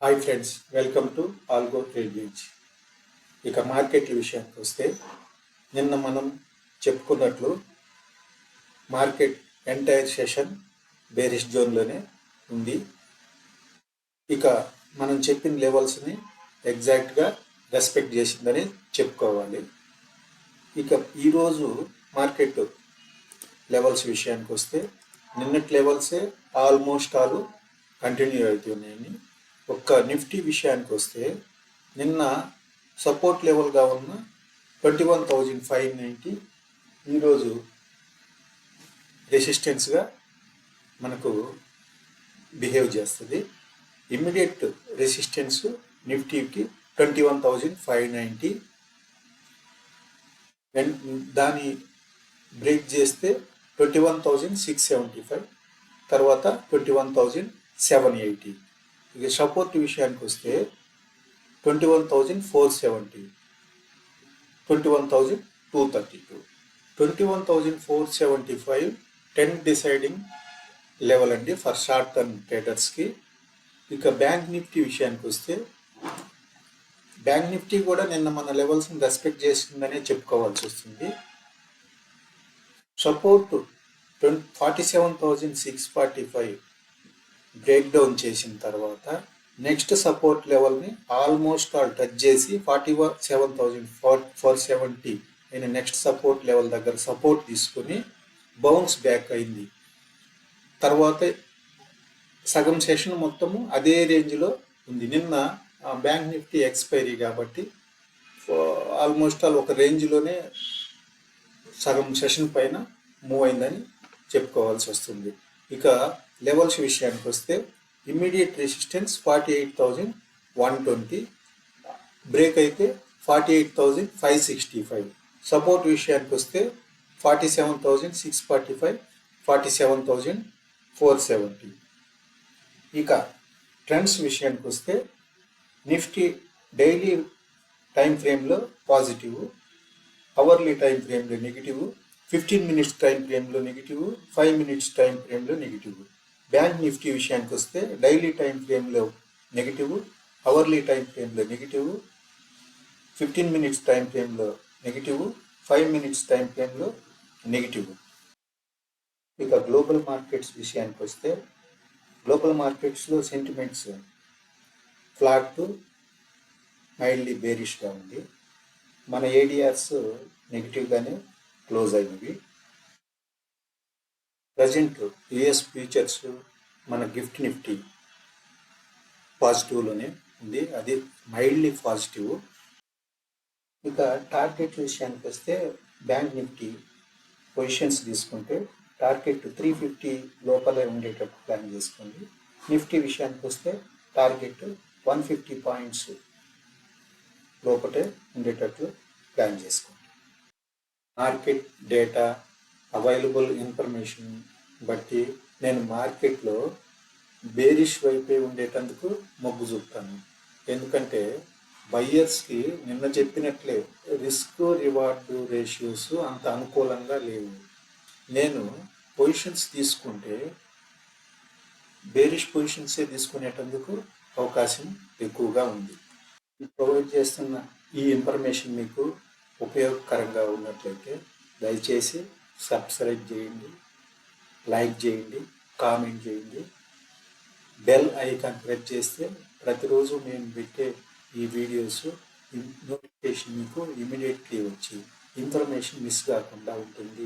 Hi friends, welcome to Algo Trade Wiz. ఇక మార్కెట్ల విషయానికి వస్తే నిన్న మనం చెప్పుకున్నట్లు మార్కెట్ ఎంటైర్ సెషన్ బేరిష్ జోన్లోనే ఉంది. ఇక మనం చెప్పిన లెవెల్స్ని ఎగ్జాక్ట్గా రెస్పెక్ట్ చేసిందని చెప్పుకోవాలి. ఇక ఈరోజు మార్కెట్ లెవెల్స్ విషయానికి వస్తే నిన్నటి లెవెల్సే ఆల్మోస్ట్ ఆల్ కంటిన్యూ అవుతున్నాయని. ఒక్క నిఫ్టీ విషయానికి వస్తే నిన్న సపోర్ట్ లెవెల్గా ఉన్న 21,590 ఈరోజు రెసిస్టెన్స్గా మనకు బిహేవ్ చేస్తుంది. ఇమ్మీడియట్ రెసిస్టెన్స్ నిఫ్టీకి 21,590, దాని బ్రేక్ చేస్తే 21,675, తర్వాత 21,780. ఇక సపోర్ట్ విషయానికి వస్తే 21,470, 21,232, 21,475 10 డిసైడింగ్ లెవెల్ అండి ఫర్ షార్ట్ టర్మ్ ట్రేడర్స్కి. ఇక బ్యాంక్ నిఫ్టీ విషయానికి వస్తే బ్యాంక్ నిఫ్టీ కూడా నిన్న మన లెవెల్స్ని రెస్పెక్ట్ చేసిందనే చెప్పుకోవాల్సి వస్తుంది. సపోర్ట్ 47,645 బ్రేక్ డౌన్ చేసిన తర్వాత నెక్స్ట్ సపోర్ట్ లెవెల్ని ఆల్మోస్ట్ ఆల్ టచ్ చేసి 47,470 అయిన నెక్స్ట్ సపోర్ట్ లెవెల్ దగ్గర సపోర్ట్ తీసుకుని బౌన్స్ బ్యాక్ అయింది. తర్వాత సగం సెషన్ మొత్తము అదే రేంజ్లో ఉంది. నిన్న బ్యాంక్ నిఫ్టీ ఎక్స్పైరీ కాబట్టి ఆల్మోస్ట్ ఆల్ ఒక రేంజ్లోనే సగం సెషన్ పైన మూవ్ అయిందని చెప్పుకోవాల్సి వస్తుంది. ఇక లెవెల్స్ విషయానికి వస్తే ఇమ్మీడియట్ రెసిస్టెన్స్ 48,120, బ్రేక్ అయితే 48,565. సపోర్ట్ విషయానికి వస్తే 47,645, 47,470. ఇక ట్రెండ్స్ విషయానికి వస్తే నిఫ్టీ డైలీ టైం ఫ్రేమ్లో పాజిటివ్, అవర్లీ టైం ఫ్రేమ్లో నెగిటివ్, 15 మినిట్స్ టైం ఫ్రేమ్లో నెగిటివ్, 5 మినిట్స్ టైం ఫ్రేమ్లో నెగిటివ్. బ్యాంక్ నిఫ్టీ విషయానికి వస్తే డైలీ టైం ఫ్రేమ్లో నెగిటివ్, అవర్లీ టైం ఫ్రేమ్లో నెగిటివ్, 15 మినిట్స్ టైం ఫ్రేమ్లో నెగిటివ్, 5 మినిట్స్ టైం ఫ్రేమ్లో నెగిటివ్. ఇక గ్లోబల్ మార్కెట్స్ విషయానికి వస్తే గ్లోబల్ మార్కెట్స్లో సెంటిమెంట్స్ ఫ్లాట్ టు మైల్డ్లీ బేరిష్గా ఉంది. మన ఏడిఆర్స్ నెగిటివ్గానే క్లోజ్ అయినవి. ప్రజెంట్ యుఎస్ ఫ్యూచర్స్ మన గిఫ్ట్ నిఫ్టీ పాజిటివ్లోనే ఉంది, అది మైల్డ్లీ పాజిటివ్. ఇక టార్గెట్ విషయానికి వస్తే బ్యాంక్ నిఫ్టీ పొజిషన్స్ తీసుకుంటే టార్గెట్ 350 లోపలే ఉండేటట్టు ప్లాన్ చేసుకోండి. నిఫ్టీ విషయానికి వస్తే టార్గెట్ 150 పాయింట్స్ లోపటే ఉండేటట్లు ప్లాన్ చేసుకోండి. మార్కెట్ డేటా అవైలబుల్ ఇన్ఫర్మేషన్ బట్టి నేను మార్కెట్లో బేరిష్ వైపే ఉండేటందుకు మొగ్గు చూపుతాను. ఎందుకంటే బయ్యర్స్కి నిన్న చెప్పినట్లే రిస్క్ రివార్డు రేషియోస్ అంత అనుకూలంగా లేవు. నేను పొజిషన్స్ తీసుకుంటే బేరిష్ పొజిషన్సే తీసుకునేటందుకు అవకాశం ఎక్కువగా ఉంది. ప్రొవైడ్ చేస్తున్న ఈ ఇన్ఫర్మేషన్ మీకు ఉపయోగకరంగా ఉన్నట్లయితే దయచేసి సబ్స్క్రైబ్ చేయండి, లైక్ చేయండి, కామెంట్ చేయండి. బెల్ ఐకాన్ ప్రెస్ చేస్తే ప్రతిరోజు మేము పెట్టే ఈ వీడియోస్ నోటిఫికేషన్ మీకు ఇమీడియట్లీ వచ్చి ఇన్ఫర్మేషన్ మిస్ కాకుండా ఉంటుంది.